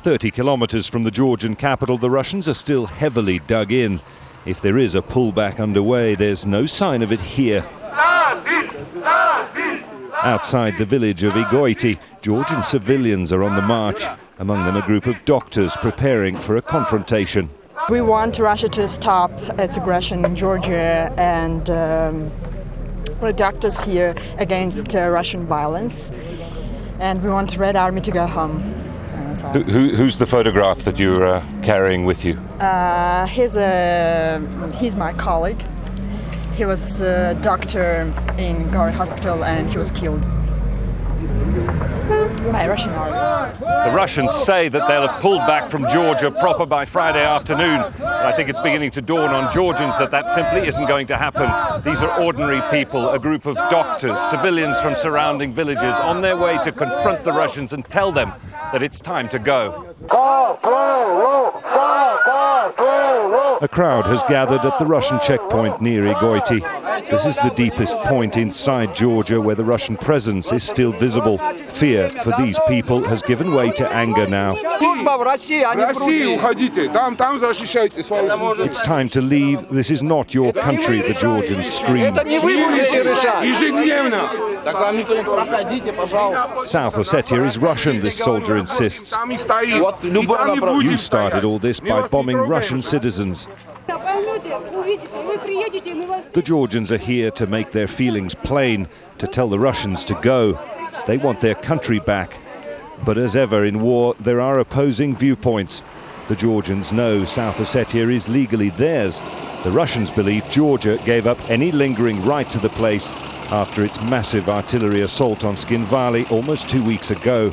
30 kilometers from the Georgian capital, the Russians are still heavily dug in. If there is a pullback underway, there's no sign of it here. Outside the village of Igoiti, Georgian civilians are on the march, among them a group of doctors preparing for a confrontation. We want Russia to stop its aggression in Georgia, and we're doctors here against Russian violence, and we want the Red Army to go home. Who's the photograph that you're carrying with you? He's my colleague. He was a doctor in Gori Hospital and he was killed by Russian army. The Russians say that they'll have pulled back from Georgia proper by Friday afternoon. But I think it's beginning to dawn on Georgians that that simply isn't going to happen. These are ordinary people, a group of doctors, civilians from surrounding villages on their way to confront the Russians and tell them that it's time to go. A crowd has gathered at the Russian checkpoint near Igoiti. This is the deepest point inside Georgia where the Russian presence is still visible. Fear for these people has given way to anger now. It's time to leave. This is not your country, the Georgians scream. South Ossetia is Russian, this soldier insists. You started all this by bombing Russian citizens. The Georgians are here to make their feelings plain, to tell the Russians to go. They want their country back. But as ever in war, there are opposing viewpoints. The Georgians know South Ossetia is legally theirs. The Russians believe Georgia gave up any lingering right to the place after its massive artillery assault on Skinvali almost 2 weeks ago.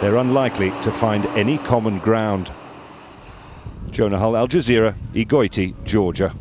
They're unlikely to find any common ground. Jonah Hull, Al Jazeera, Igoiti, Georgia.